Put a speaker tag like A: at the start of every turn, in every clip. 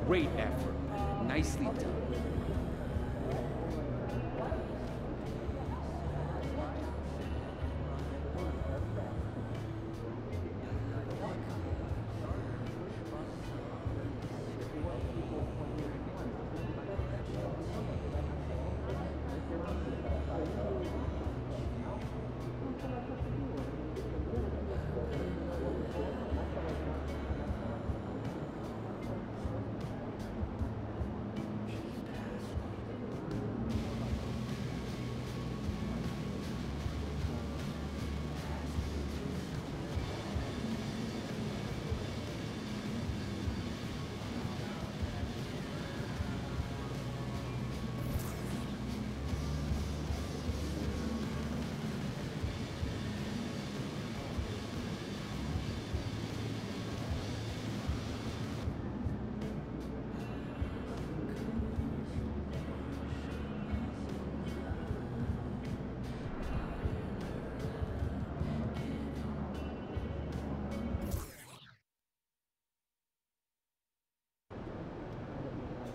A: Great effort. Nicely done.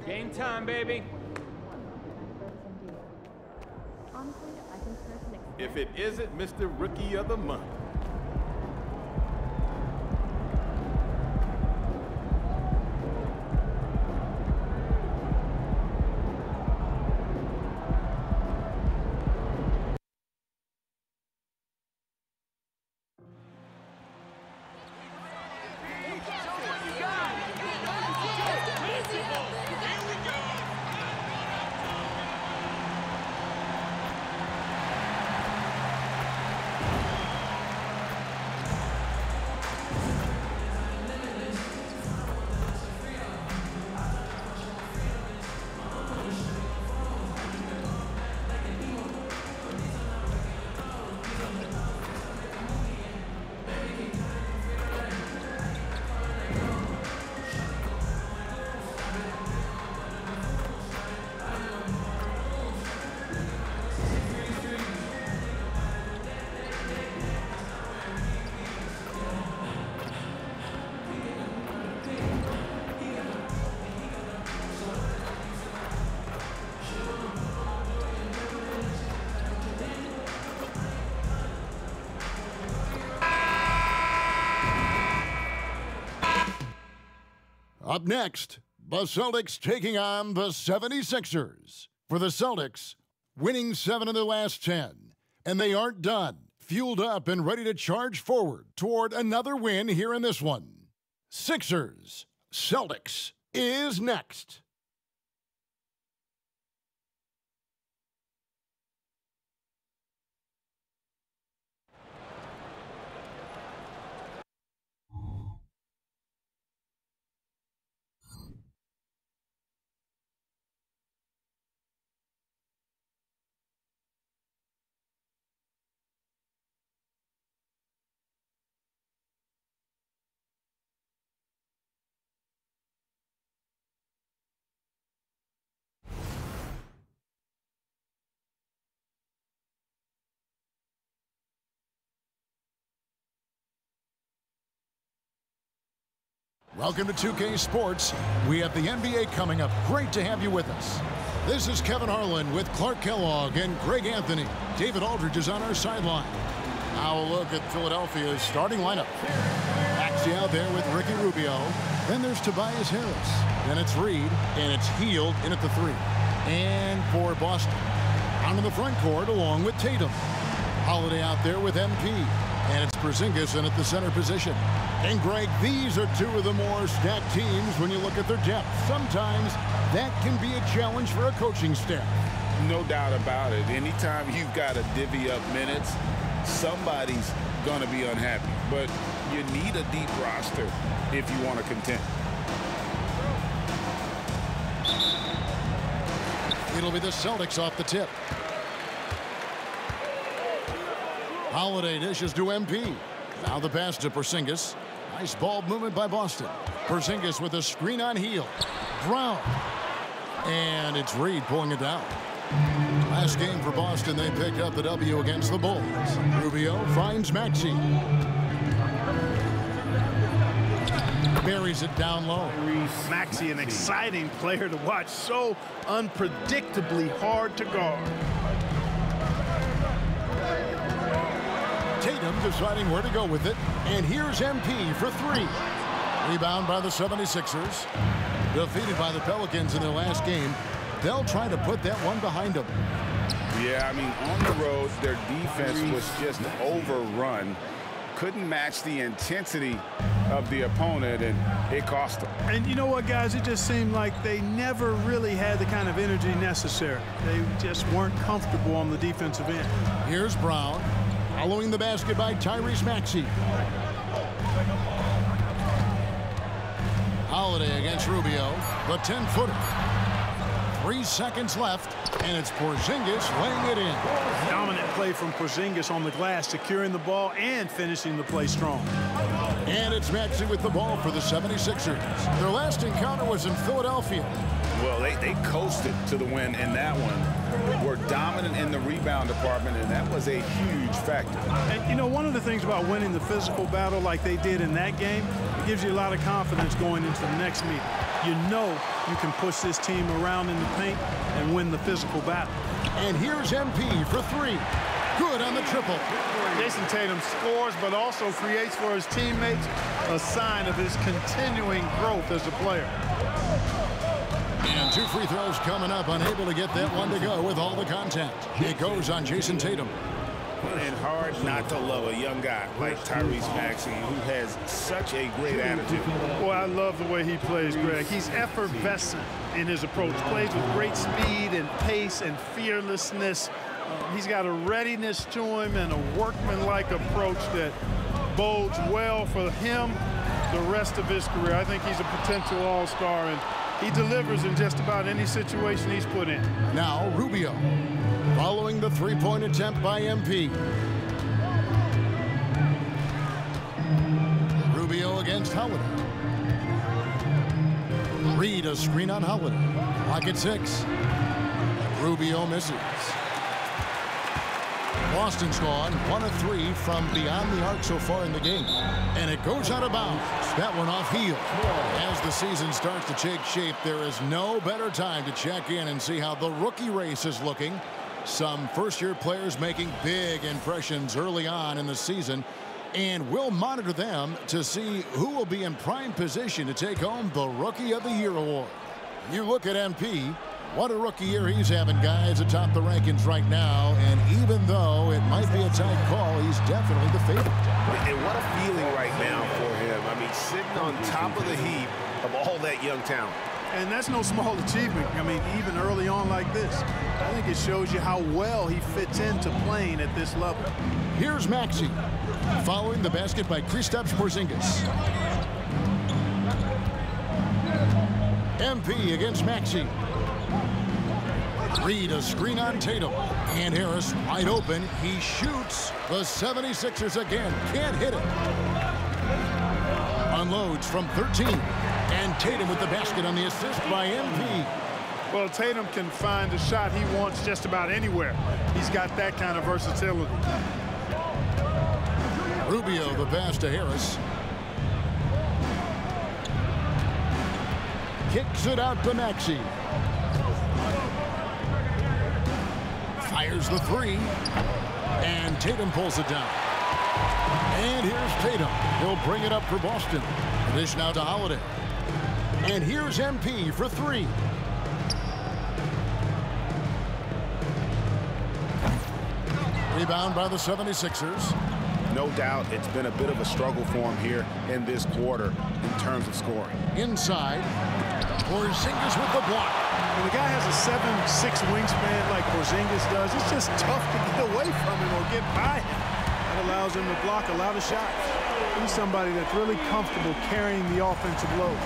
A: Game time, baby.
B: If it isn't Mr. Rookie of the Month.
C: Up next, the Celtics taking on the 76ers. For the Celtics, winning 7 of their last 10. And they aren't done. Fueled up and ready to charge forward toward another win here in this one. Sixers, Celtics is next. Welcome to 2K Sports. We have the NBA coming up. Great to have you with us. This is Kevin Harlan with Clark Kellogg and Greg Anthony. David Aldridge is on our sideline. Now a look at Philadelphia's starting lineup. Maxey out there with Ricky Rubio. Then there's Tobias Harris. Then it's Reed, and it's Hield in at the 3. And for Boston, out in the front court along with Tatum. Holiday out there with MP. And it's Porzingis in at the center position. And Greg, these are two of the more stacked teams when you look at their depth. Sometimes that can be a challenge for a coaching staff.
B: No doubt about it. Anytime you've got to divvy up minutes, somebody's going to be unhappy. But you need a deep roster if you want to contend.
C: It'll be the Celtics off the tip. Holiday dishes to MP. Now the pass to Porzingis. Nice ball movement by Boston. Porzingis with a screen on Hield. Brown. And it's Reed pulling it down. Last game for Boston, they picked up the W against the Bulls. Rubio finds Maxey. Buries it down low.
D: Maxey, an exciting player to watch. So unpredictably hard to guard.
C: Tatum deciding where to go with it. And here's MP for three. Rebound by the 76ers. Defeated by the Pelicans in their last game. They'll try to put that one behind them.
B: Yeah, I mean, on the road, their defense was just overrun. Couldn't match the intensity of the opponent, and it cost them.
D: And you know what, guys? It just seemed like they never really had the kind of energy necessary. They just weren't comfortable on the defensive end.
C: Here's Brown. Following the basket by Tyrese Maxey. Holiday against Rubio. The 10-footer. 3 seconds left, and it's Porzingis laying it in.
D: Dominant play from Porzingis on the glass, securing the ball and finishing the play strong.
C: And it's Maxey with the ball for the 76ers. Their last encounter was in Philadelphia.
B: Well, they coasted to the win in that one. Were dominant in the rebound department, and that was a huge factor.
D: And, you know, one of the things about winning the physical battle like they did in that game, it gives you a lot of confidence going into the next meeting. You know you can push this team around in the paint and win the physical battle.
C: And here's MP for three. Good on the triple.
D: Jason Tatum scores, but also creates for his teammates a sign of his continuing growth as a player.
C: And 2 free throws coming up, unable to get that one to go with all the contact. It goes on Jason Tatum.
B: And hard not to love a young guy like Tyrese Maxey, who has such a great attitude.
D: Boy, I love the way he plays, Greg. He's effervescent in his approach. Plays with great speed and pace and fearlessness. He's got a readiness to him and a workmanlike approach that bodes well for him the rest of his career. I think he's a potential all-star, and he delivers in just about any situation he's put in.
C: Now Rubio, following the three-point attempt by MP. Rubio against Holiday. Reed a screen on Holiday. Clock at 6. Rubio misses. Boston's gone 1 of 3 from beyond the arc so far in the game. And it goes out of bounds. That one off heel. As the season starts to take shape, there is no better time to check in and see how the rookie race is looking. Some first-year players making big impressions early on in the season. And we'll monitor them to see who will be in prime position to take home the Rookie of the Year award. You look at MP. What a rookie year he's having, guys, atop the rankings right now. And even though it might be a tight call, he's definitely the favorite.
E: And what a feeling right now for him. I mean, sitting on top of the heap of all that young talent.
D: And that's no small achievement. I mean, even early on like this, I think it shows you how well he fits into playing at this level.
C: Here's Maxey, following the basket by Kristaps Porzingis. MP against Maxey. Reed a screen on Tatum. And Harris wide open. He shoots. The 76ers again. Can't hit it. Unloads from 13. And Tatum with the basket on the assist by MP.
D: Well, Tatum can find a shot he wants just about anywhere. He's got that kind of versatility.
C: Rubio the pass to Harris. Kicks it out to Maxey. Fires the three. And Tatum pulls it down. And here's Tatum. He'll bring it up for Boston. Dish now to Holiday. And here's MP for three. Rebound by the 76ers.
B: No doubt it's been a bit of a struggle for him here in this quarter in terms of scoring.
C: Inside. Porzingis with the block.
D: When the guy has a 7'6" wingspan like Porzingis does, it's just tough to get away from him or get by him. That allows him to block a lot of shots. He's somebody that's really comfortable carrying the offensive load.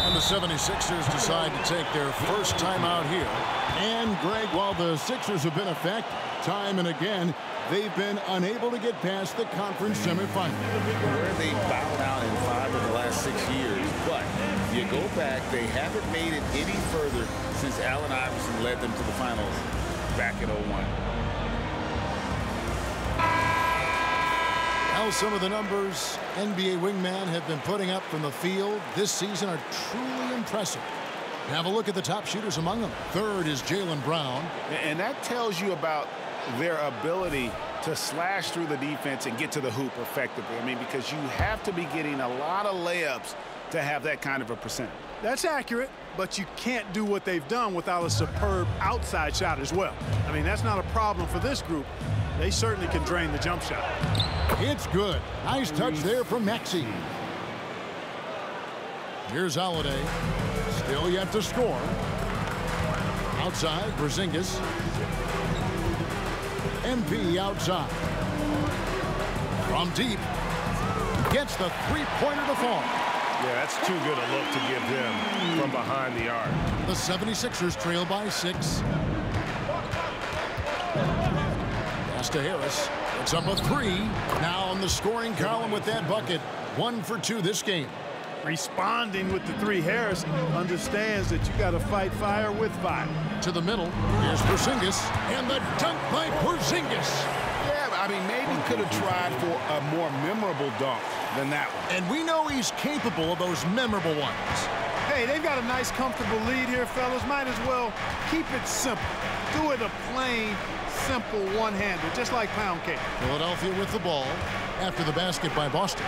C: And the 76ers decide to take their first time out here. And, Greg, while the Sixers have been effective time and again, they've been unable to get past the conference semifinal.
B: Where they bowed out in 5 of the last 6 years. But you go back, they haven't made it any further since Allen Iverson led them to the finals back in '01.
C: Well, some of the numbers NBA wingmen have been putting up from the field this season are truly impressive. Have a look at the top shooters among them. Third is Jaylen Brown.
B: And that tells you about their ability to slash through the defense and get to the hoop effectively. I mean, because you have to be getting a lot of layups to have that kind of a percentage.
D: That's accurate, but you can't do what they've done without a superb outside shot as well. I mean, that's not a problem for this group. They certainly can drain the jump shot.
C: It's good. Nice touch there from Maxey. Here's Holiday. Still yet to score. Outside, Porzingis. MP outside. From deep. Gets the three-pointer to fall.
E: Yeah, that's too good a look to give him from behind the arc.
C: The 76ers trail by 6. Pass to Harris. It's up a 3. Now in the scoring column with that bucket. 1 for 2 this game.
D: Responding with the 3. Harris understands that you got to fight fire with fire.
C: To the middle. Here's Porzingis. And the dunk by Porzingis.
B: Yeah, I mean, maybe could have tried for a more memorable dunk than that one.
C: And we know he's capable of those memorable ones.
D: Hey, they've got a nice, comfortable lead here, fellas. Might as well keep it simple. Do it a plain, simple one-hander, just like pound cake.
C: Philadelphia with the ball after the basket by Boston.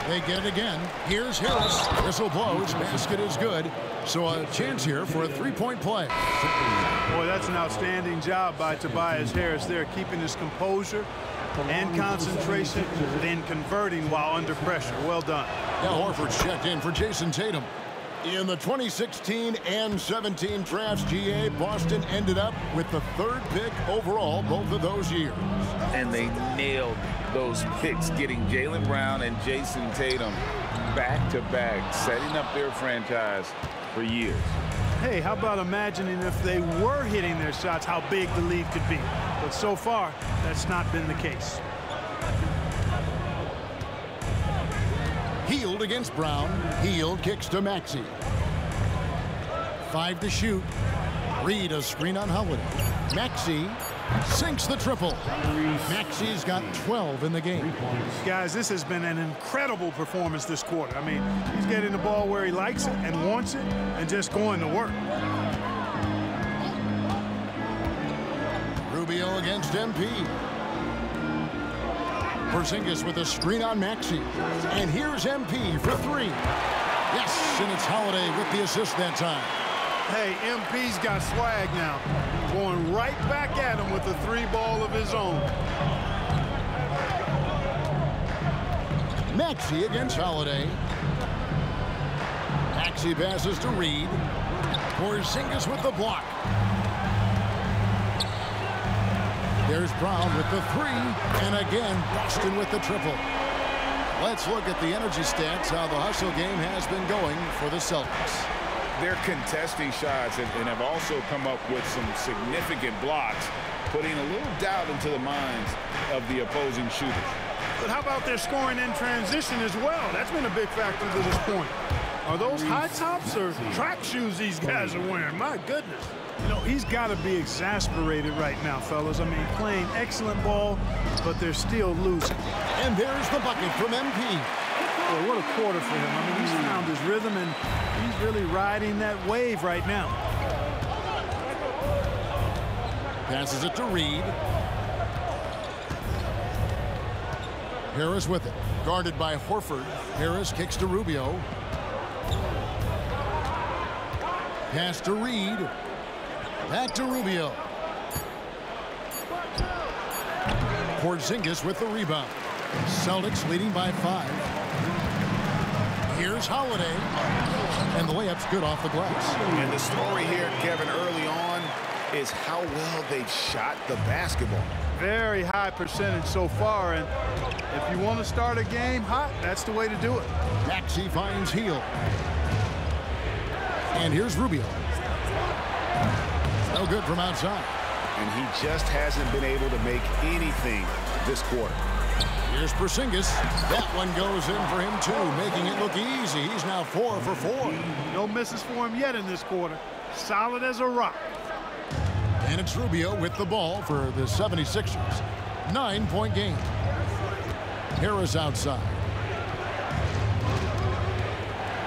C: They get it again. Here's Harris. Whistle blows. Basket is good. So a chance here for a three-point play.
D: Boy, that's an outstanding job by Tobias Harris there, keeping his composure and concentration, then converting while under pressure. Well done.
C: Now Horford's checked in for Jason Tatum. In the 2016 and 17 drafts, GA, Boston ended up with the 3rd pick overall both of those years.
B: And they nailed those picks, getting Jaylen Brown and Jason Tatum back-to-back, setting up their franchise for years.
D: Hey, how about imagining if they were hitting their shots, how big the lead could be. But so far, that's not been the case.
C: Hield against Brown. Hield kicks to Maxey. 5 to shoot. Reed a screen on Holiday. Maxey sinks the triple. Maxey's got 12 in the game.
D: Guys, this has been an incredible performance this quarter. I mean, he's getting the ball where he likes it and wants it and just going to work.
C: Rubio against MP. Porzingis with a screen on Maxey. And here's MP for 3. Yes, and it's Holiday with the assist that time.
D: Hey, MP's got swag now. Going right back at him with a 3 ball of his own.
C: Maxey against Holiday. Maxey passes to Reed. Porzingis with the block. There's Brown with the 3. And again, Boston with the triple. Let's look at the energy stats, how the hustle game has been going for the Celtics.
B: They're contesting shots and have also come up with some significant blocks, putting a little doubt into the minds of the opposing shooters.
D: But how about their scoring in transition as well? That's been a big factor to this point. Are those high tops or track shoes these guys are wearing? My goodness. You know, he's got to be exasperated right now, fellas. I mean, playing excellent ball, but they're still losing.
C: And there's the bucket from MP.
D: Boy, what a quarter for him. I mean, he's found his rhythm, and he's really riding that wave right now.
C: Passes it to Reed. Harris with it. Guarded by Horford. Harris kicks to Rubio. Pass to Reed. Back to Rubio. Porzingis with the rebound. Celtics leading by 5. Here's Holiday. And the layup's good off the glass.
B: And the story here, Kevin, early on is how well they've shot the basketball.
D: Very high percentage so far, and if you want to start a game hot, that's the way to do it.
C: Maxey finds Hield. And here's Rubio. No good from outside.
B: And he just hasn't been able to make anything this quarter.
C: Here's Porzingis. That one goes in for him, too, making it look easy. He's now 4 for 4.
D: No misses for him yet in this quarter. Solid as a rock.
C: And it's Rubio with the ball for the 76ers. 9-point game. Harris outside.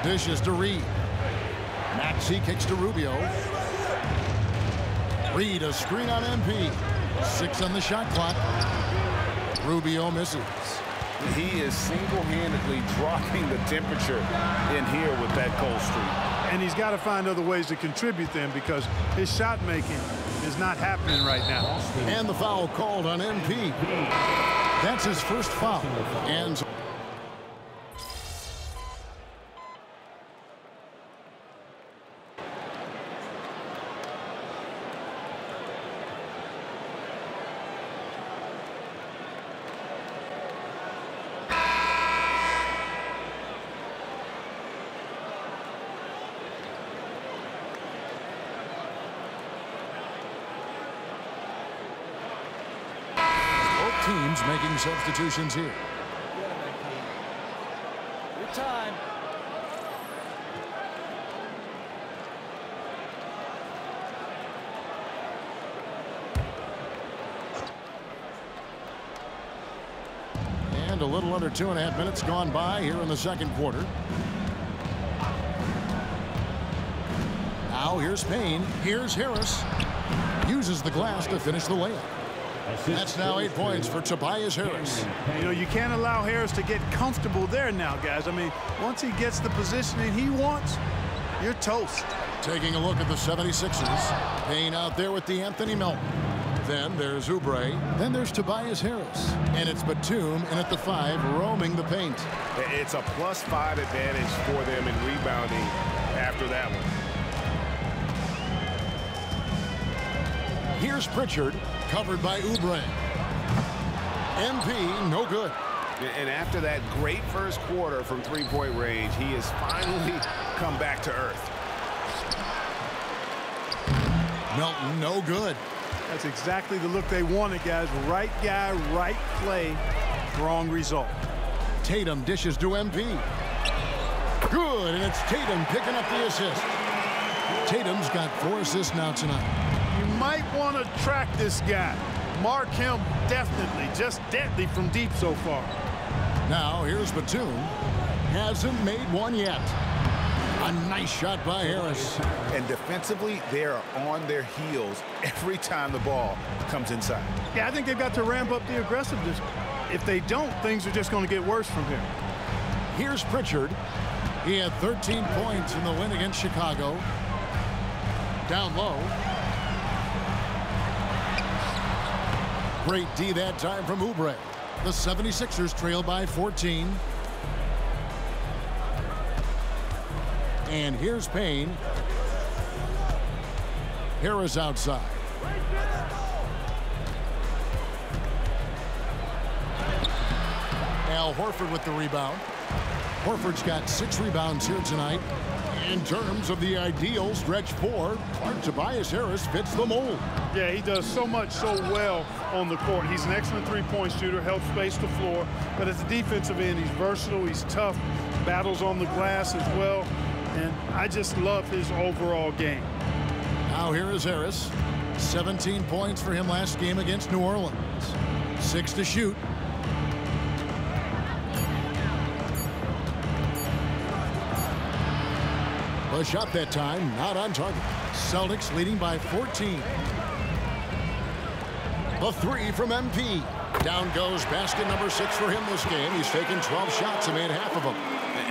C: Dishes to Reed. Maxey kicks to Rubio. Reed a screen on MP. 6 on the shot clock. Rubio misses.
B: He is single-handedly dropping the temperature in here with that cold streak.
D: And he's got to find other ways to contribute them because his shot making is not happening right now.
C: And the foul called on MP. That's his first foul. And teams making substitutions here.
A: Your time.
C: And a little under 2.5 minutes gone by here in the second quarter. Now here's Payne. Here's Harris. Uses the glass to finish the layup. That's now 8 points for Tobias Harris.
D: You know, you can't allow Harris to get comfortable there now, guys. I mean, once he gets the positioning he wants, you're toast.
C: Taking a look at the 76ers. Payne out there with D'Anthony Melton. Then there's Oubre. Then there's Tobias Harris. And it's Batum in at the 5, roaming the paint.
B: It's a +5 advantage for them in rebounding after that one.
C: Here's Pritchard, covered by Oubre. MP, no good.
B: And after that great first quarter from three-point range, he has finally come back to earth.
C: Melton, no good.
D: That's exactly the look they wanted, guys. Right guy, right play, wrong result.
C: Tatum dishes to MP. Good, and it's Tatum picking up the assist. Tatum's got 4 assists now tonight.
D: You might want to track this guy. Mark him definitely. Just deadly from deep so far.
C: Now here's Batum. Hasn't made one yet. A nice shot by Harris.
B: And defensively, they are on their heels every time the ball comes inside.
D: Yeah, I think they've got to ramp up the aggressiveness. If they don't, things are just going to get worse from here.
C: Here's Pritchard. He had 13 points in the win against Chicago. Down low. Great D that time from Oubre. The 76ers trail by 14. And here's Payne. Harris outside. Al Horford with the rebound. Horford's got 6 rebounds here tonight. In terms of the ideal stretch 4, Tobias Harris fits the mold.
D: Yeah, he does so much so well on the court. He's an excellent three-point shooter, helps space the floor. But at the defensive end, he's versatile, he's tough, battles on the glass as well. And I just love his overall game.
C: Now here is Harris. 17 points for him last game against New Orleans. 6 to shoot. A shot that time, not on target. Celtics leading by 14. The 3 from MP. Down goes basket number 6 for him this game. He's taken 12 shots and made half of them.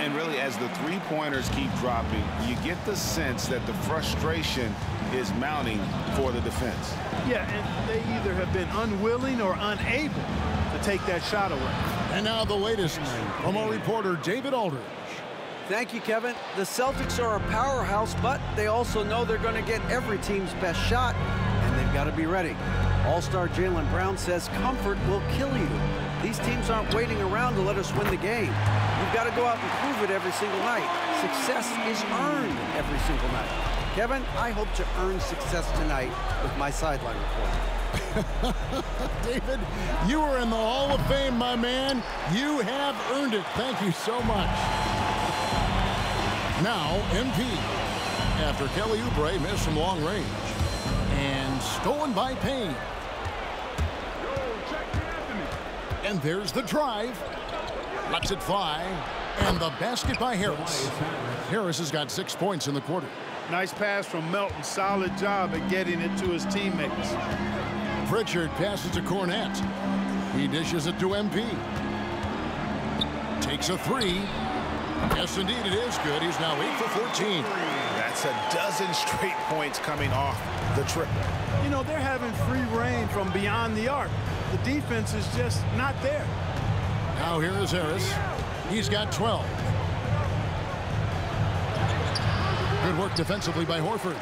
B: And really, as the three-pointers keep dropping, you get the sense that the frustration is mounting for the defense.
D: Yeah, and they either have been unwilling or unable to take that shot away.
C: And now the latest from our reporter, David Aldridge.
F: Thank you, Kevin. The Celtics are a powerhouse, but they also know they're going to get every team's best shot, and they've got to be ready. All-star Jaylen Brown says comfort will kill you. These teams aren't waiting around to let us win the game. You've got to go out and prove it every single night. Success is earned every single night. Kevin, I hope to earn success tonight with my sideline report.
C: David, you are in the Hall of Fame, my man. You have earned it. Thank you so much. Now, MP. After Kelly Oubre missed from long range. And stolen by Payne. And there's the drive. Lets it fly. And the basket by Harris. Harris has got 6 points in the quarter.
D: Nice pass from Melton. Solid job at getting it to his teammates.
C: Pritchard passes to Cornette. He dishes it to MP. Takes a three. Yes, indeed, it is good. He's now 8 for 14.
B: That's a dozen straight points coming off the triple.
D: You know, they're having free reign from beyond the arc. The defense is just not there.
C: Now here is Harris. He's got 12. Good work defensively by Horford.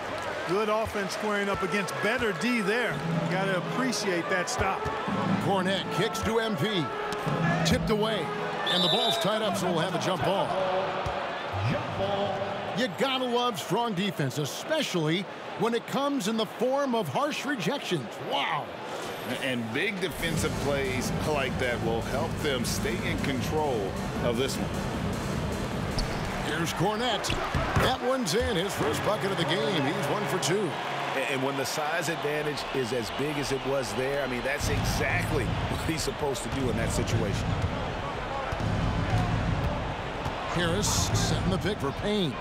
D: Good offense squaring up against better D there. Got to appreciate that stop.
C: Cornette kicks to MP. Tipped away. And the ball's tied up, so we'll have a jump ball. You gotta love strong defense, especially when it comes in the form of harsh rejections. Wow.
B: And big defensive plays like that will help them stay in control of this one.
C: Here's Cornette. That one's in. His first bucket of the game. He's 1 for 2.
B: And when the size advantage is as big as it was there, I mean, that's exactly what he's supposed to do in that situation.
C: Harris setting the pick for Payne.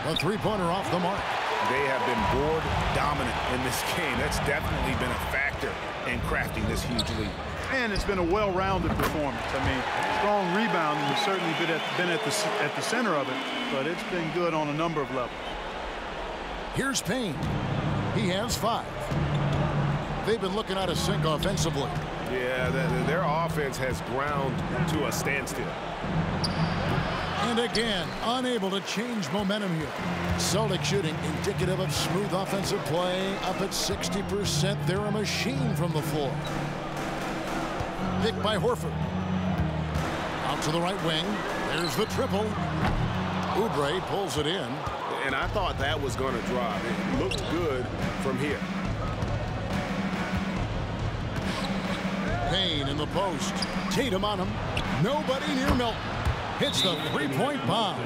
C: A three-pointer off the mark.
B: They have been board dominant in this game. That's definitely been a factor in crafting this huge lead.
D: And it's been a well-rounded performance. I mean, strong rebounding has certainly been at the center of it, but it's been good on a number of levels.
C: Here's Payne. He has 5. They've been looking out of sync offensively.
E: Yeah, their offense has ground to a standstill.
C: And again, unable to change momentum here. Celtic shooting indicative of smooth offensive play. Up at 60%. They're a machine from the floor. Picked by Horford. Out to the right wing. There's the triple. Oubre pulls it in.
E: And I thought that was going to drop. It looked good from here.
C: Payne in the post. Tatum on him. Nobody near Melton. Hits the three-point bomb.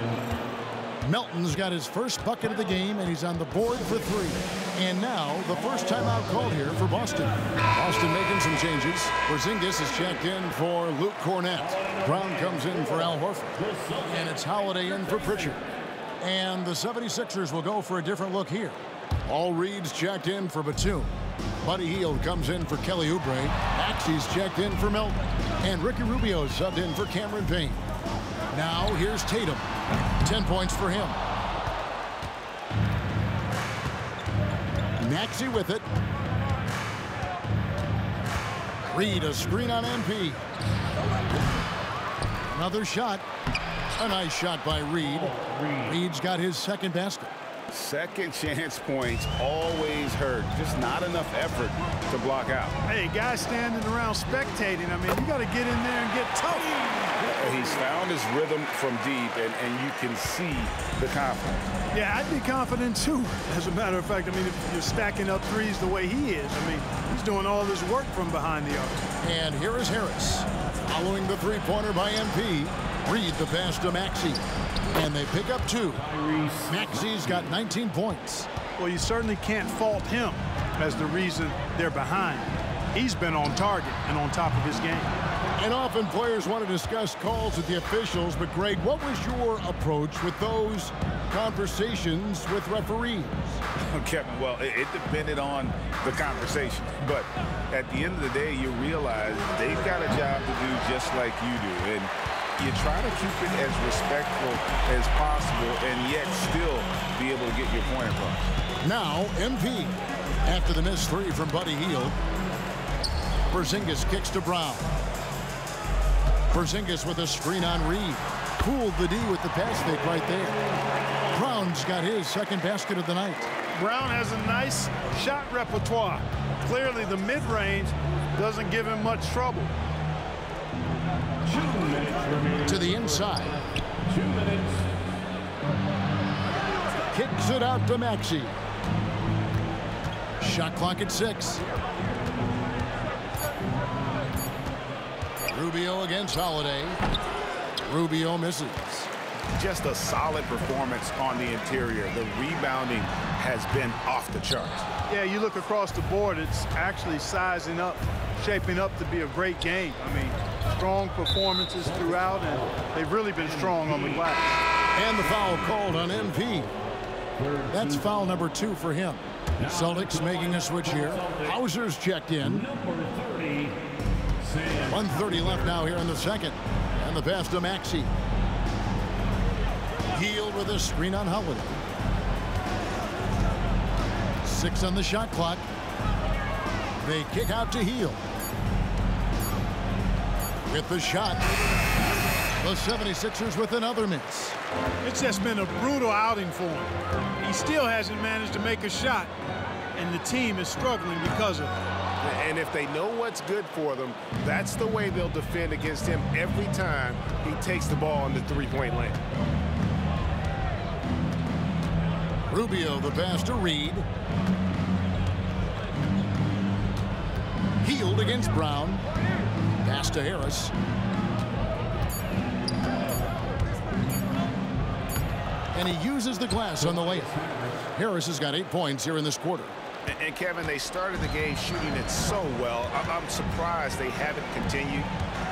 C: Melton's got his first bucket of the game, and he's on the board for 3. And now the first timeout called here for Boston. Boston making some changes. Porzingis is checked in for Luke Cornette. Brown comes in for Al Horford. And it's Holiday in for Pritchard. And the 76ers will go for a different look here. All Reed's checked in for Batum. Buddy Hield comes in for Kelly Oubre. Maxey's checked in for Melton. And Ricky Rubio subbed in for Cameron Payne. Now here's Tatum. 10 points for him. Maxey with it. Reed a screen on MP. Another shot. A nice shot by Reed. Reed's got his second basket.
B: Second chance points always hurt. Just not enough effort to block out.
D: Hey, guys standing around spectating. I mean, you got to get in there and get tough.
B: He's found his rhythm from deep, and you can see the confidence.
D: Yeah, I'd be confident too. As a matter of fact, I mean, if you're stacking up threes the way he is, I mean, he's doing all this work from behind the arc.
C: And here is Harris. Following the three-pointer by MP. Reed the pass to Maxey. And they pick up 2. Maxey's got 19 points.
D: Well, you certainly can't fault him as the reason they're behind. He's been on target and on top of his game.
C: And often players want to discuss calls with the officials, but Greg, what was your approach with those conversations with referees?
B: Kevin, well, it depended on the conversation. But at the end of the day, you realize they've got a job to do just like you do. And you try to keep it as respectful as possible and yet still be able to get your point across.
C: Now, MP. After the missed 3 from Buddy Hield. Porzingis kicks to Brown. Porzingis with a screen on Reed. Cooled the D with the pass fake right there. Brown's got his second basket of the night.
D: Brown has a nice shot repertoire. Clearly the mid-range doesn't give him much trouble.
C: To the inside.
G: 2 minutes.
C: Kicks it out to Maxey. Shot clock at 6. Rubio against Holiday. Rubio misses.
B: just a solid performance on the interior. The rebounding has been off the charts.
D: Yeah, you look across the board, it's actually sizing up, shaping up to be a great game. I mean, strong performances throughout, and they've really been strong on the glass.
C: And the foul called on MP. That's foul number 2 for him. Celtics making a switch here. Hauser's checked in. 1:30 left now here in the second. And the pass to Maxey. Hield with a screen on Holiday. 6 on the shot clock. They kick out to Hield. With the shot. The 76ers with another miss.
D: It's just been a brutal outing for him. He still hasn't managed to make a shot, and the team is struggling because of it.
E: And if they know what's good for them, that's the way they'll defend against him every time he takes the ball in the three-point lane.
C: Rubio, the pass to Reed. Hield against Brown. Pass to Harris. And he uses the glass on the layup. Harris has got 8 points here in this quarter.
B: And Kevin, they started the game shooting it so well. I'm surprised they haven't continued.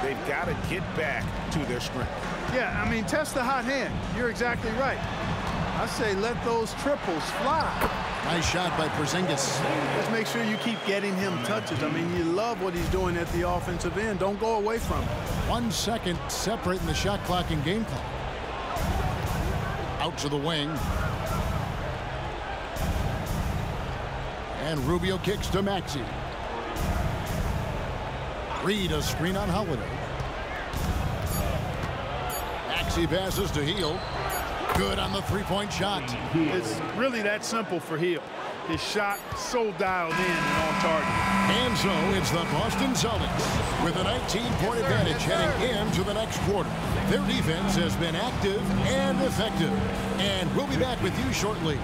B: They've got to get back to their strength.
D: Yeah, I mean, test the hot hand. You're exactly right. I say let those triples fly.
C: Nice shot by Porzingis.
D: Just make sure you keep getting him touches. I mean, you love what he's doing at the offensive end. Don't go away from it.
C: 1 second separating the shot clock and game clock. Out to the wing. And Rubio kicks to Maxey. Reed a screen on Holiday. Maxey passes to Hield. Good on the three-point shot.
D: It's really that simple for Hield. His shot so dialed in and on target.
C: And so it's the Boston Celtics with a 19-point advantage heading into the next quarter. Their defense has been active and effective. And we'll be back with you shortly.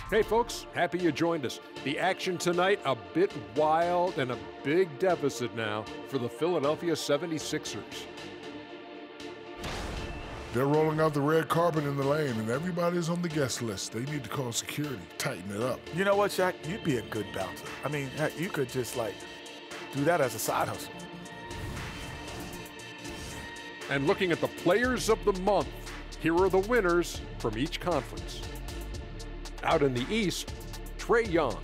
G: Hey folks, happy you joined us. The action tonight a bit wild and a big deficit now for the Philadelphia 76ers.
H: They're rolling out the red carpet in the lane, and everybody's on the guest list. They need to call security, tighten it up.
I: You know what, Shaq? You'd be a good bouncer. I mean, heck, you could just, like, do that as a side hustle.
G: And looking at the players of the month, here are the winners from each conference. Out in the East, Trae Young.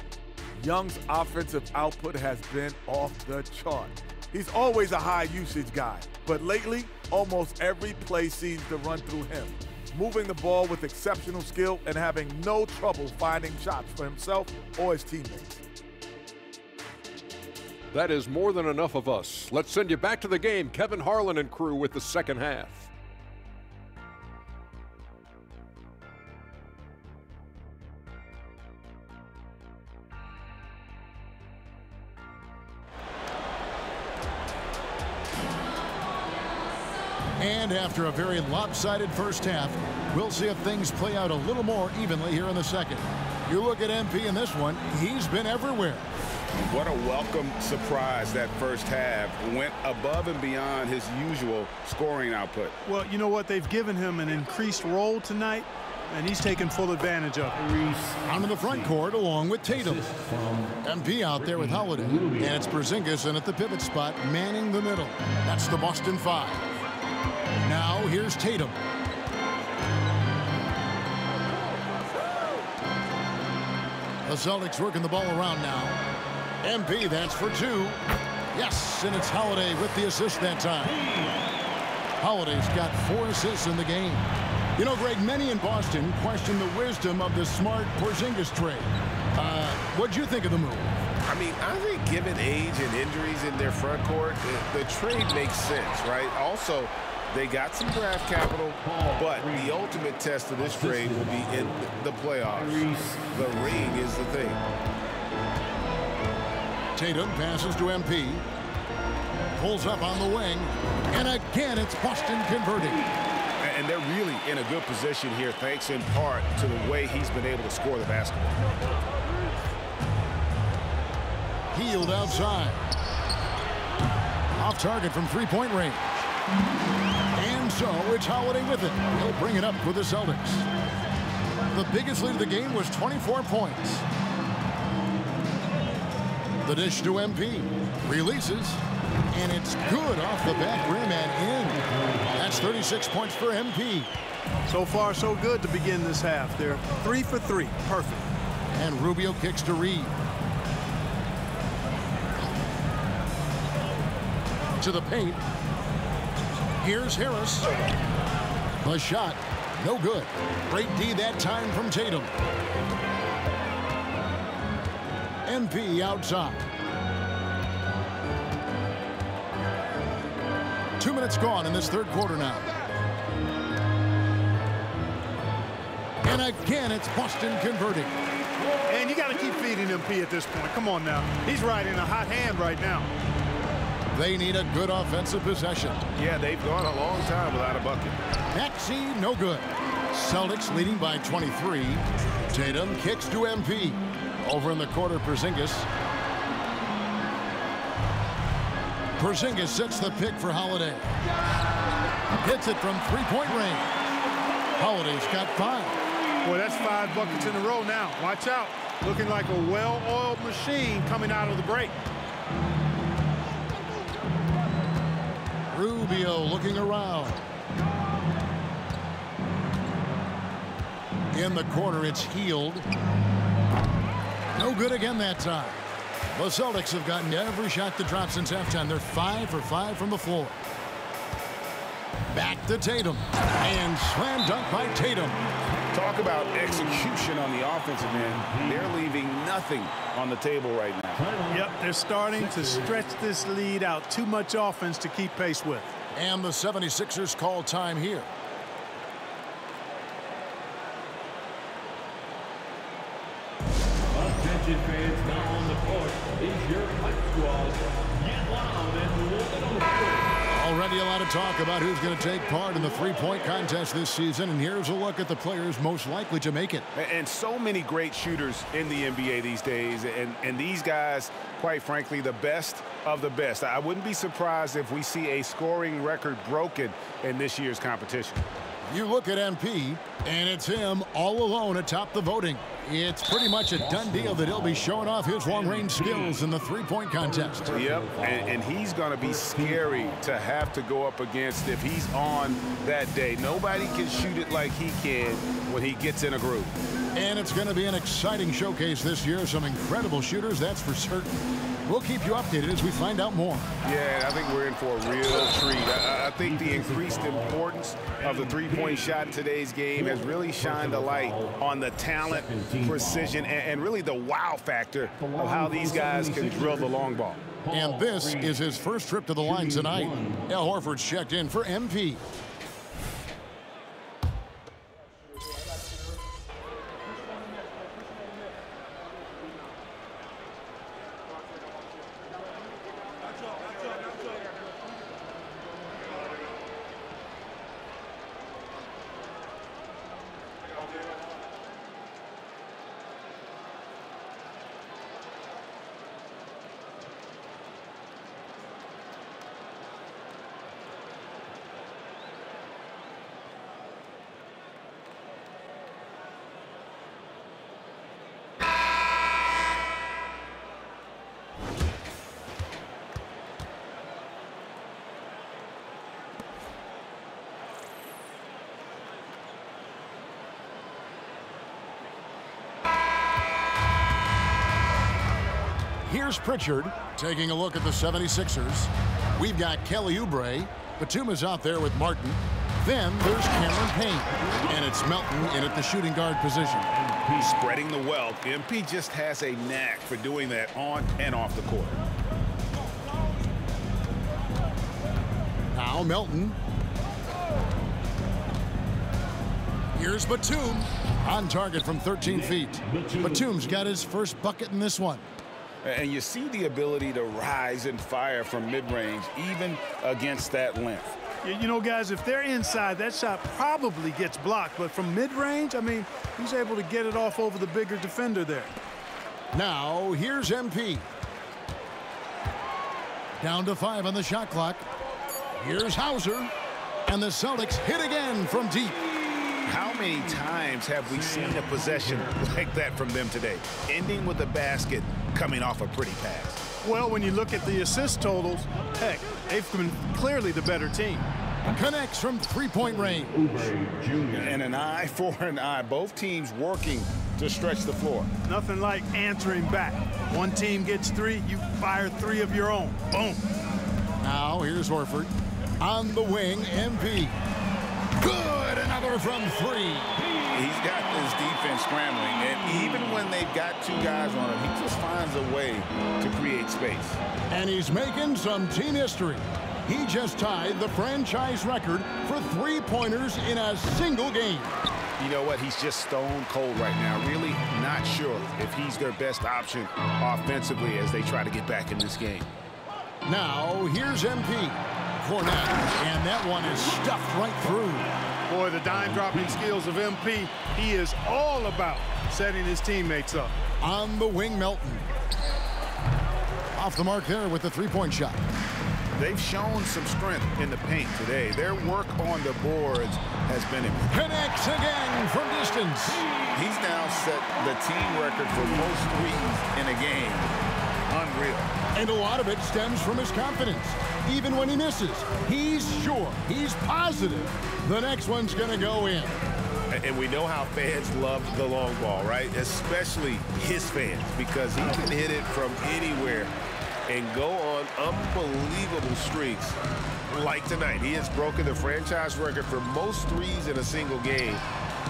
I: Young's offensive output has been off the chart. He's always a high-usage guy, but lately, almost every play seems to run through him, moving the ball with exceptional skill and having no trouble finding shots for himself or his teammates.
G: That is more than enough of us. Let's send you back to the game, Kevin Harlan and crew with the second half.
C: And after a very lopsided first half, we'll see if things play out a little more evenly here in the second. You look at MP in this one, he's been everywhere.
B: What a welcome surprise that first half. Went above and beyond his usual scoring output.
D: Well, you know what? They've given him an increased role tonight, and he's taken full advantage of it.
C: On to the front court along with Tatum. MP out there with Holiday. And it's Porzingis in at the pivot spot, manning the middle. That's the Boston Five. Now here's Tatum. The Celtics working the ball around now. MP, that's for 2. Yes, and it's Holiday with the assist that time. Holiday's got 4 assists in the game. You know, Greg, many in Boston question the wisdom of the smart Porzingis trade. What'd you think of the move?
E: I mean, I think given age and injuries in their front court, the trade makes sense, right? Also, they got some draft capital, but the ultimate test of this trade will be in the playoffs. The ring is the thing.
C: Tatum passes to MP. pulls up on the wing. And again, it's Boston converting.
B: And they're really in a good position here, thanks in part to the way he's been able to score the basketball.
C: Healed outside. Off target from three-point range. And so it's Holiday with it. He'll bring it up for the Celtics. The biggest lead of the game was 24 points. The dish to MP. Releases. And it's good off the back rim and in. That's 36 points for MP.
D: So far, so good to begin this half. They're 3 for 3. Perfect.
C: And Rubio kicks to Reed. To the paint. Here's Harris. The shot, no good. Great D that time from Tatum. MP outside. 2 minutes gone in this third quarter now. And again, it's Boston converting.
D: And you got to keep feeding MP at this point. Come on now. He's riding a hot hand right now.
C: They need a good offensive possession.
B: Yeah, they've gone a long time without a bucket.
C: Maxey, no good. Celtics leading by 23. Tatum kicks to MP. Over in the corner, Porzingis. Porzingis sets the pick for Holiday. Hits it from three-point range. Holiday's got 5.
D: Boy, that's 5 buckets in a row now. Watch out. Looking like a well-oiled machine coming out of the break.
C: Rubio looking around. In the corner, it's Healed. No good again that time. The Celtics have gotten every shot to drop since halftime. They're 5 for 5 from the floor. Back to Tatum. And slam dunk by Tatum.
B: Talk about execution on the offensive end. They're leaving nothing on the table right now.
D: Yep, they're starting to stretch this lead out. Too much offense to keep pace with.
C: And the 76ers call time here.
J: Attention fans, now on the court is your hype squad. Get loud and roll it on the floor.
C: Already a lot of talk about who's going to take part in the three-point contest this season, and here's a look at the players most likely to make it.
B: And so many great shooters in the NBA these days, and these guys, quite frankly, the best of the best. I wouldn't be surprised if we see a scoring record broken in this year's competition.
C: You look at MP, and it's him all alone atop the voting. It's pretty much a done deal that he'll be showing off his long-range skills in the three-point contest.
B: Yep, and he's going to be scary to have to go up against if he's on that day. Nobody can shoot it like he can when he gets in a groove.
C: And it's going to be an exciting showcase this year. Some incredible shooters, that's for certain. We'll keep you updated as we find out more.
B: Yeah, I think we're in for a real treat. I think the increased importance of the three-point shot in today's game has really shined a light on the talent, precision, and really the wow factor of how these guys can drill the long ball.
C: And this is his first trip to the line tonight. Al Horford's checked in for MP. Here's Pritchard taking a look at the 76ers. We've got Kelly Oubre. Batuma's out there with Martin. Then there's Cameron Payne. And it's Melton in at the shooting guard position.
B: He's spreading the wealth. MP just has a knack for doing that on and off the court.
C: Now Melton. Here's Batum. On target from 13 feet. Batum's got his first bucket in this one.
B: And you see the ability to rise and fire from mid-range, even against that length.
D: You know, guys, if they're inside, that shot probably gets blocked. But from mid-range, I mean, he's able to get it off over the bigger defender there.
C: Now, here's MP. Down to 5 on the shot clock. Here's Hauser. And the Celtics hit again from deep.
B: How many times have we seen a possession like that from them today, ending with a basket coming off a pretty pass?
D: Well, when you look at the assist totals, heck, they've been clearly the better team.
C: Connects from three-point range.
B: And an eye for an eye. Both teams working to stretch the floor.
D: Nothing like answering back. One team gets 3, you fire 3 of your own. Boom.
C: Now, here's Horford. On the wing, MP. Good, another from 3.
B: He's got this defense scrambling, and even when they've got 2 guys on him, he just finds a way to create space.
C: And he's making some team history. He just tied the franchise record for 3-pointers in a single game.
B: You know what? He's just stone cold right now. Really not sure if he's their best option offensively as they try to get back in this game.
C: Now, here's MP. Cornette, and that one is stuffed right through.
D: Boy, the dime-dropping skills of MP, he is all about setting his teammates up.
C: On the wing, Melton. Off the mark there with the 3-point shot.
B: They've shown some strength in the paint today. Their work on the boards has been impressive.
C: Connects again from distance.
B: He's now set the team record for most threes in a game. Unreal.
C: And a lot of it stems from his confidence. Even when he misses, he's sure, he's positive the next one's going to go in.
B: And we know how fans love the long ball, right? Especially his fans, because he can hit it from anywhere and go on unbelievable streaks like tonight. He has broken the franchise record for most threes in a single game.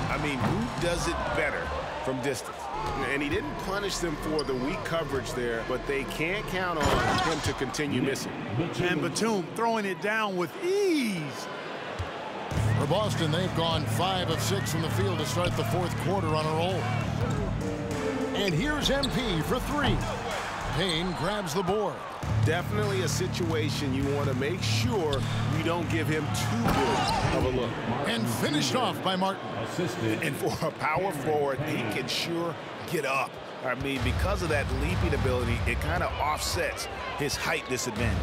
B: I mean, who does it better from distance? And he didn't punish them for the weak coverage there, but they can't count on him to continue missing.
D: And Batum throwing it down with ease.
C: For Boston, they've gone 5 of 6 from the field to start the 4th quarter on a roll. And here's MP for 3. Payne grabs the board.
B: Definitely a situation you want to make sure you don't give him too good of a look.
C: And finished off by Martin.
B: And for a power forward, he can sure get up. I mean, because of that leaping ability, it kind of offsets his height disadvantage.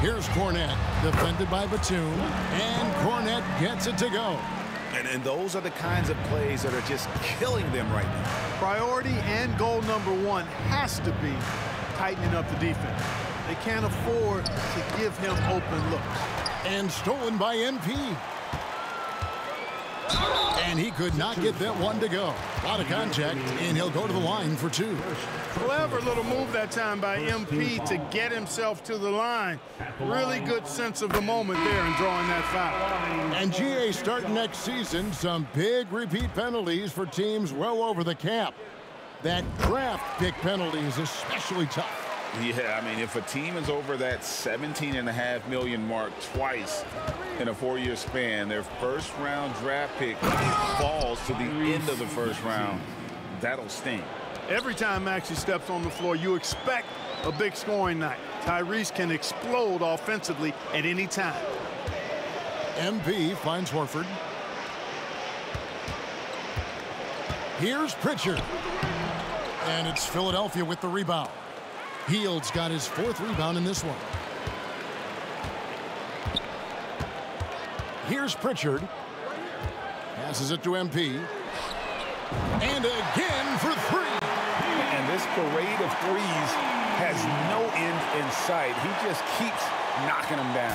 C: Here's Cornette, defended by Batum, and Cornette gets it to go.
B: And those are the kinds of plays that are just killing them right now.
D: Priority and goal number 1 has to be tightening up the defense. They can't afford to give him open looks.
C: And stolen by MP. And he could not get that one to go. A lot of contact, and he'll go to the line for 2.
D: Clever little move that time by MP to get himself to the line. Really good sense of the moment there in drawing that foul.
C: And GA starting next season, some big repeat penalties for teams well over the cap. That draft pick penalty is especially tough.
B: Yeah, I mean, if a team is over that $17.5 million mark twice in a 4-year span, their first-round draft pick falls to the end of the first round. That'll sting.
D: Every time Maxey steps on the floor, you expect a big scoring night. Tyrese can explode offensively at any time.
C: MP finds Horford. Here's Pritchard. And it's Philadelphia with the rebound. Hield's got his 4th rebound in this one. Here's Pritchard. Passes it to MP. And again for 3.
B: And this parade of threes has no end in sight. He just keeps knocking them down.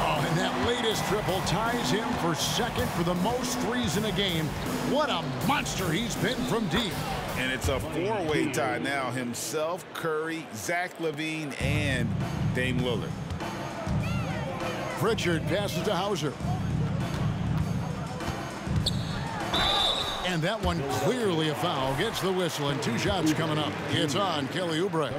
C: Oh, and that latest triple ties him for 2nd for the most threes in a game. What a monster he's been from deep.
B: And it's a 4-way tie now. Himself, Curry, Zach LaVine, and Dame Lillard.
C: Pritchard passes to Hauser. And that one clearly a foul. Gets the whistle, and 2 shots coming up. It's on Kelly Oubre.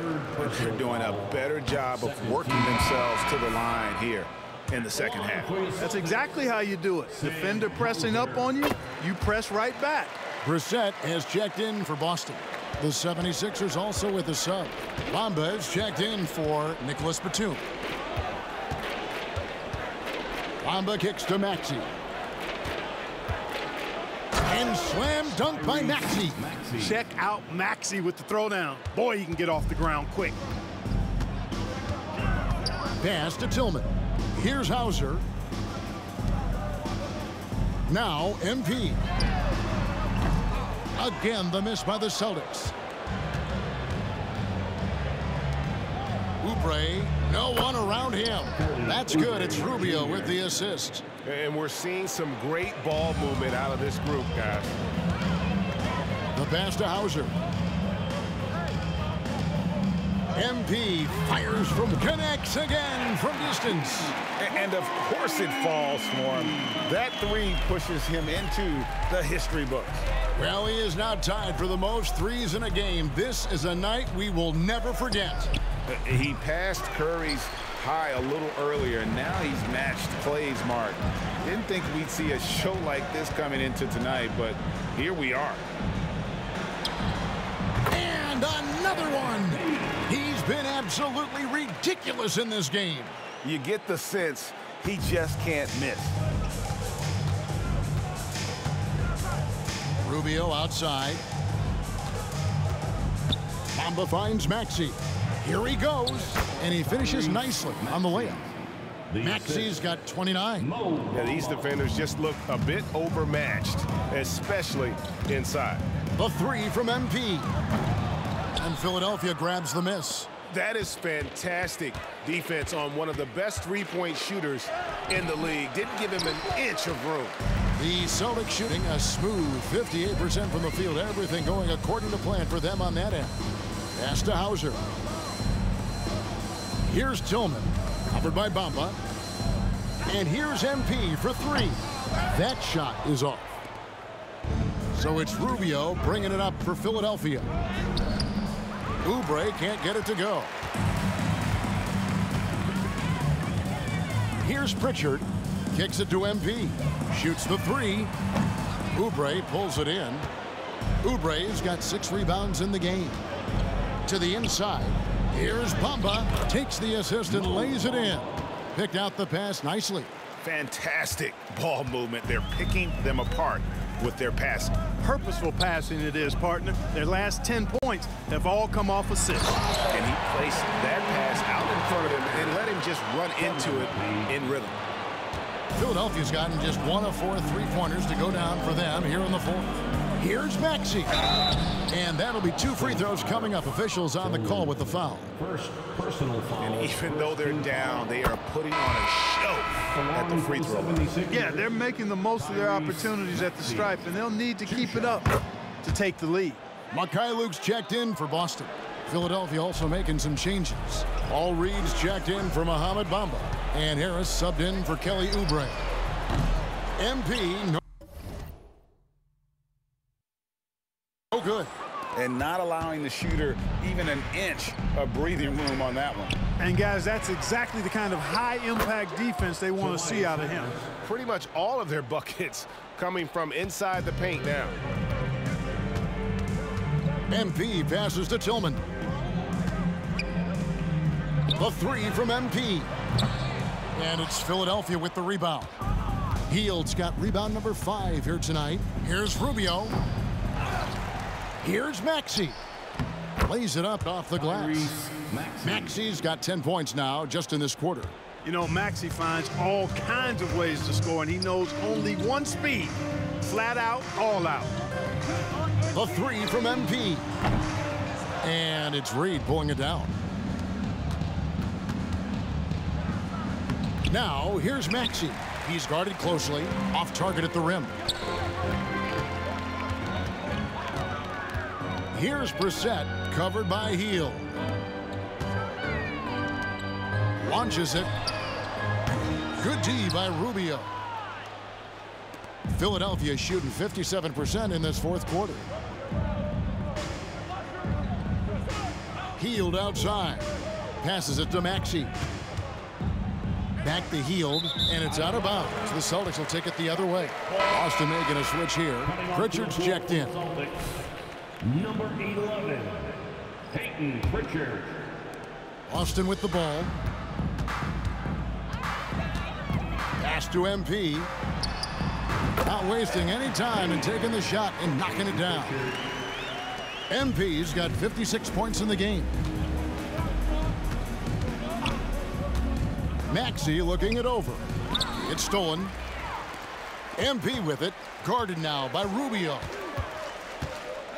B: They're doing a better job of working themselves to the line here. in the second half.
D: That's exactly how you do it. Defender pressing up on you, you press right back.
C: Brissett has checked in for Boston. The 76ers also with the sub. Bamba has checked in for Nicholas Batum. Bamba kicks to Maxey. And slam dunk by Maxey.
D: Check out Maxey with the throwdown. Boy, he can get off the ground quick.
C: Pass to Tillman. Here's Hauser. Now MP. Again, the miss by the Celtics. Oubre, no one around him. That's good. It's Rubio with the assist.
E: And we're seeing some great ball movement out of this group, guys.
C: The pass to Hauser. MP fires connects again from distance.
B: And of course it falls for him. That three pushes him into the history books.
C: Well, he is now tied for the most threes in a game. This is a night we will never forget.
B: He passed Curry's high a little earlier, and now he's matched Clay's mark. Didn't think we'd see a show like this coming into tonight, but here we are.
C: And another one. He's been absolutely ridiculous in this game.
E: You get the sense he just can't miss.
C: Rubio outside. Bamba finds Maxey. Here he goes, and he finishes nicely on the layup. Maxey's got 29.
E: Yeah, these defenders just look a bit overmatched, especially inside.
C: The three from MP. And Philadelphia grabs the miss.
E: That is fantastic defense on one of the best three-point shooters in the league. Didn't give him an inch of room.
C: The Celtics shooting a smooth 58% from the field. Everything going according to plan for them on that end. Pass to Hauser. Here's Tillman, covered by Bamba. And here's MP for three. That shot is off. So it's Rubio bringing it up for Philadelphia. Oubre can't get it to go. Here's Pritchard. Kicks it to MP. Shoots the three. Oubre pulls it in. Oubre's got 6 rebounds in the game. To the inside. Here's Bamba. Takes the assist and lays it in. Picked out the pass nicely.
B: Fantastic ball movement. They're picking them apart with their passing.
D: Purposeful passing it is, partner. Their last 10 points have all come off assists.
B: And he placed that pass out in front of him and let him just run into it in rhythm.
C: Philadelphia's gotten just 1 of 4 3-pointers to go down for them here in the fourth. Here's Maxey. And that'll be 2 free throws coming up. Officials on the call with the foul.
J: First personal foul.
B: And even though they're down, they are putting on a show at the free throw line.
D: Yeah, they're making the most of their opportunities at the stripe, and they'll need to keep it up to take the lead.
C: Luke's checked in for Boston. Philadelphia also making some changes. All Reed's checked in for Mohamed Bamba. And Harris subbed in for Kelly Oubre. MP, no good.
B: And not allowing the shooter even an inch of breathing room on that one.
D: And guys, that's exactly the kind of high-impact defense they want to see out of him.
E: Pretty much all of their buckets coming from inside the paint now.
C: MP passes to Tillman. The three from MP. And it's Philadelphia with the rebound. Hield's got rebound number 5 here tonight. Here's Rubio. Here's Maxey. Lays it up off the glass. Maxey's got 10 points now just in this quarter.
D: You know, Maxey finds all kinds of ways to score, and he knows only one speed. Flat out, all out.
C: The three from MP. And it's Reed pulling it down. Now, here's Maxey. He's guarded closely, off target at the rim. Here's Brissett, covered by Hield. Launches it. Good D by Rubio. Philadelphia shooting 57% in this fourth quarter. Hield outside. Passes it to Maxey. Back the heel, and it's out of bounds. The Celtics will take it the other way. Austin making a switch here. Pritchard's checked in.
J: Number 11, Peyton Pritchard.
C: Austin with the ball. Pass to MP. Not wasting any time and taking the shot and knocking it down. MP's got 56 points in the game. Maxey looking it over. It's stolen. MP with it. Guarded now by Rubio.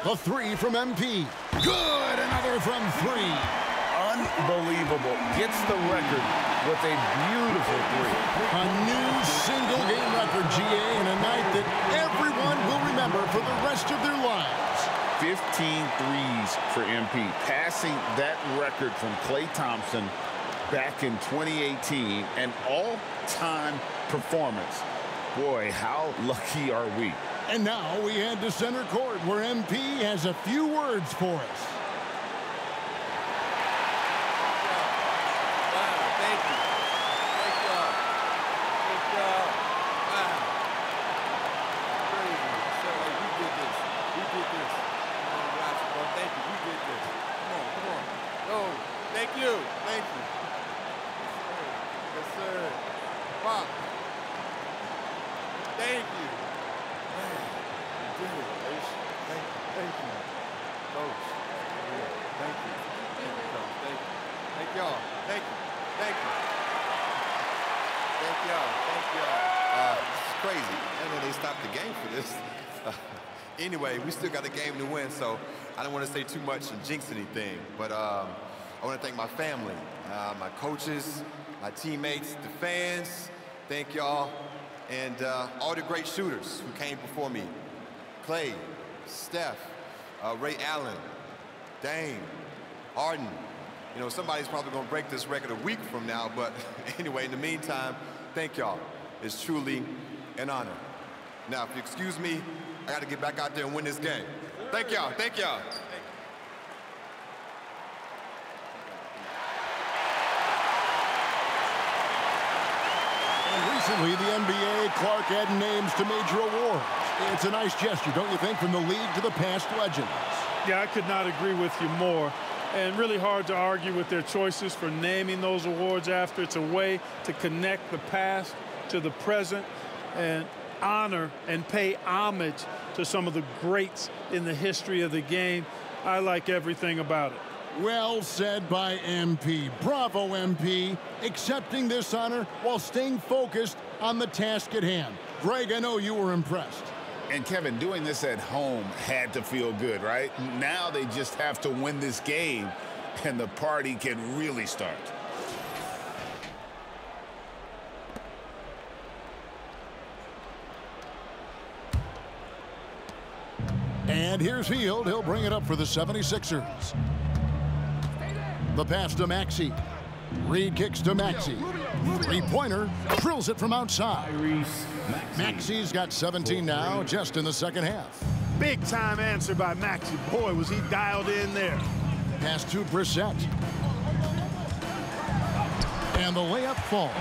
C: The three from MP. Good! Another from three.
B: Unbelievable. Gets the record with a beautiful three.
C: A new single-game record, GA, and a night that everyone will remember for the rest of their lives.
B: 15 threes for MP, passing that record from Klay Thompson back in 2018, an all-time performance. Boy, how lucky are we?
C: And now we head to center court, where MP has a few words for us.
K: Anyway, we still got a game to win, so I don't want to say too much and jinx anything. But I want to thank my family, my coaches, my teammates, the fans. Thank y'all. And all the great shooters who came before me. Klay, Steph, Ray Allen, Dame, Harden. You know, somebody's probably going to break this record a week from now. But anyway, in the meantime, thank y'all. It's truly an honor. Now, if you excuse me, I got to get back out there and win this game. Thank y'all. Thank y'all.
C: And recently, the NBA, Clark added names to major awards. It's a nice gesture, don't you think, from the league to the past legends?
D: Yeah, I could not agree with you more. And really hard to argue with their choices for naming those awards after. It's a way to connect the past to the present and honor and pay homage to some of the greats in the history of the game. I like everything about it.
C: Well said by MP. Bravo, MP, accepting this honor while staying focused on the task at hand. Greg, I know you were impressed.
B: And Kevin, doing this at home had to feel good, right? Now they just have to win this game, and the party can really start.
C: And here's Hield. He'll bring it up for the 76ers. The pass to Maxey. Reed kicks to Maxey. Three-pointer. Drills it from outside. Maxey's got 17 now, just in the second half.
D: Big-time answer by Maxey. Boy, was he dialed in there.
C: Pass to Brissett. And the layup falls.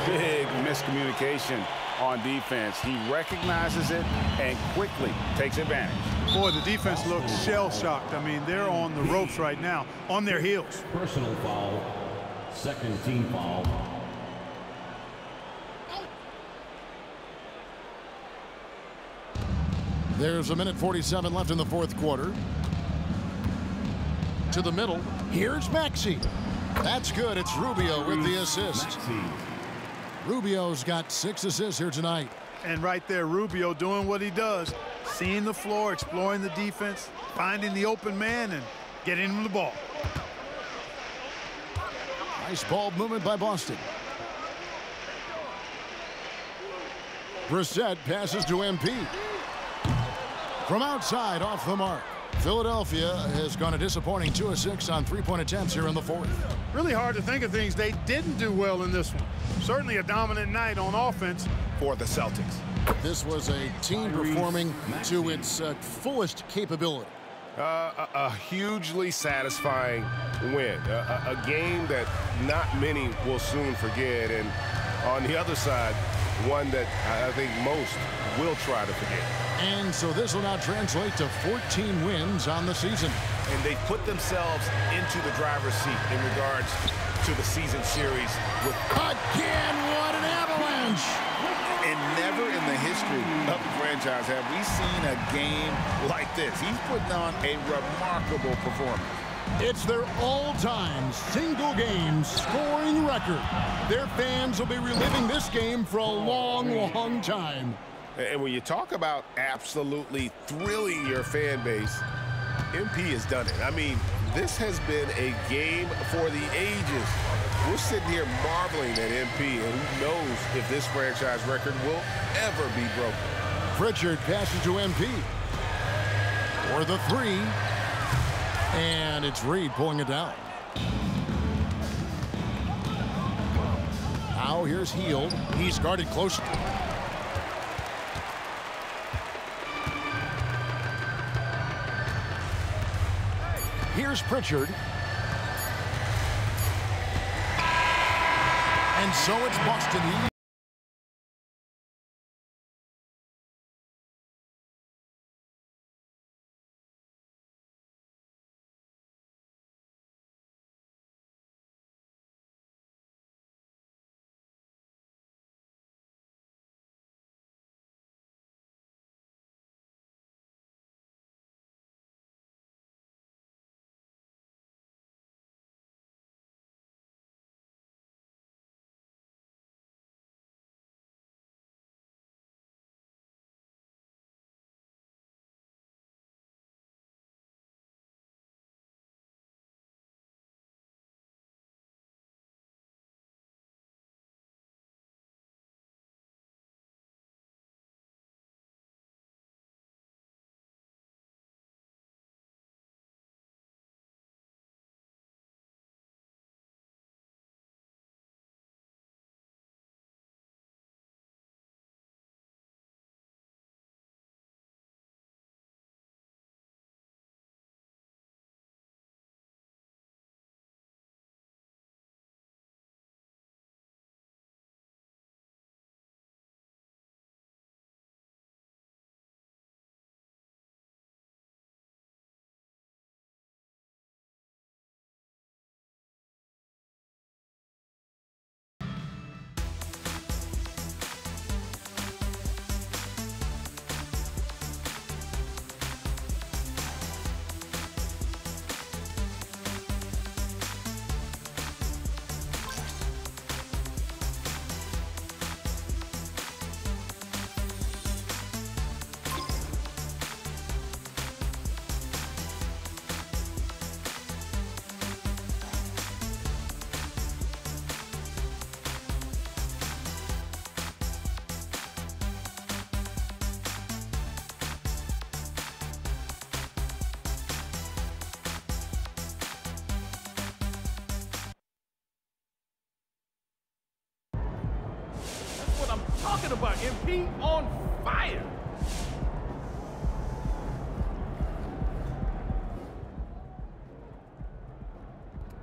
B: Big miscommunication on defense. He recognizes it and quickly takes advantage.
D: Boy, the defense looks shell-shocked. I mean, they're on the ropes right now, on their heels.
J: Personal foul, second team foul.
C: There's 1:47 left in the fourth quarter. To the middle. Here's Maxey. That's good. It's Rubio with the assist. Rubio's got 6 assists here tonight.
D: And right there, Rubio doing what he does. Seeing the floor, exploring the defense, finding the open man, and getting him the ball.
C: Nice ball movement by Boston. Brissett passes to MP. From outside, off the mark. Philadelphia has gone a disappointing 2 of 6 on three-point attempts here in the fourth.
D: Really hard to think of things they didn't do well in this one. Certainly a dominant night on offense
B: for the Celtics.
C: This was a team performing to its fullest capability.
E: A hugely satisfying win, a game that not many will soon forget, and on the other side, one that I think most will try to forget.
C: And so this will now translate to 14 wins on the season.
B: And they put themselves into the driver's seat in regards to the season series.
C: Again, what an avalanche!
B: And never in the history of the franchise have we seen a game like this. He's putting on a remarkable performance.
C: It's their all-time single-game scoring record. Their fans will be reliving this game for a long, long time.
E: And when you talk about absolutely thrilling your fan base, MP has done it. I mean, this has been a game for the ages. We're sitting here marveling at MP, and who knows if this franchise record will ever be broken.
C: Pritchard passes to MP for the three, and it's Reed pulling it down. Now here's Heald. He's guarded close. Here's Pritchard. And so it's Boston.
A: Talking about MP on fire.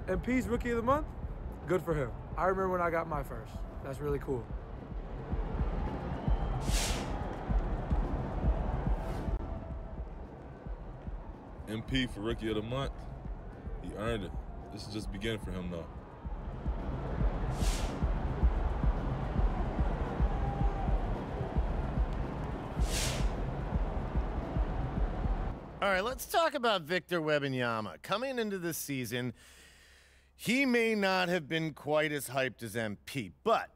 L: MP's Rookie of the Month? Good for him. I remember when I got my first. That's really cool.
M: MP for Rookie of the Month? He earned it. This is just beginning for him, though.
N: All right, let's talk about Victor Wembanyama. Coming into this season, he may not have been quite as hyped as MP, but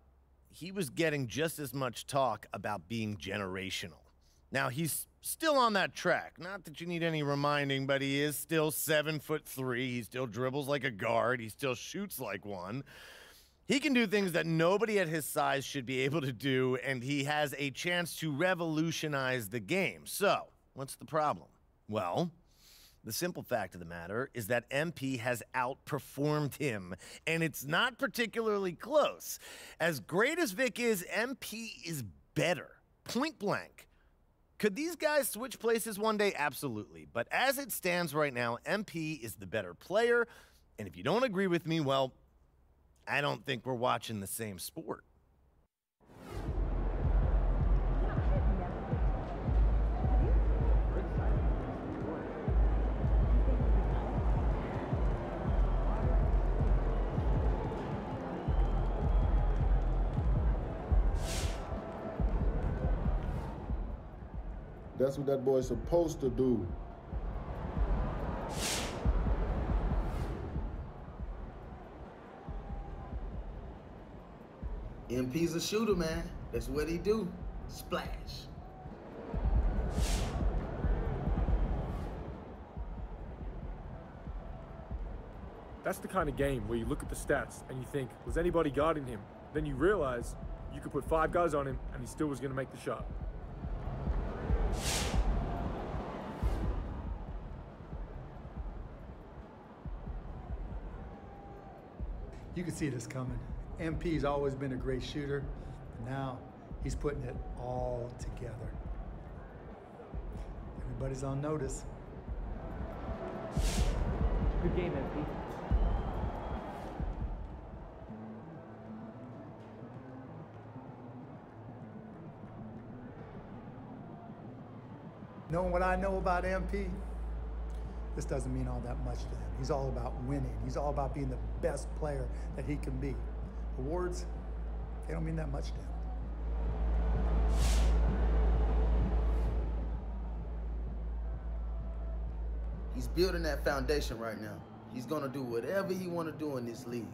N: he was getting just as much talk about being generational. Now, he's still on that track. Not that you need any reminding, but he is still 7'3". He still dribbles like a guard. He still shoots like one. He can do things that nobody at his size should be able to do, and he has a chance to revolutionize the game. So, what's the problem? Well, the simple fact of the matter is that MP has outperformed him, and it's not particularly close. As great as Vic is, MP is better, point blank. Could these guys switch places one day? Absolutely. But as it stands right now, MP is the better player. And if you don't agree with me, well, I don't think we're watching the same sport.
H: That's what that boy's supposed to do.
O: MP's a shooter, man. That's what he do. Splash.
L: That's the kind of game where you look at the stats and you think, was anybody guarding him? Then you realize you could put 5 guys on him and he still was going to make the shot.
P: You can see this coming. MP's always been a great shooter. Now he's putting it all together. Everybody's on notice.
Q: Good game, MP.
P: Knowing what I know about MP, this doesn't mean all that much to him. He's all about winning. He's all about being the best player that he can be. Awards, they don't mean that much to him.
O: He's building that foundation right now. He's gonna do whatever he wanna do in this league.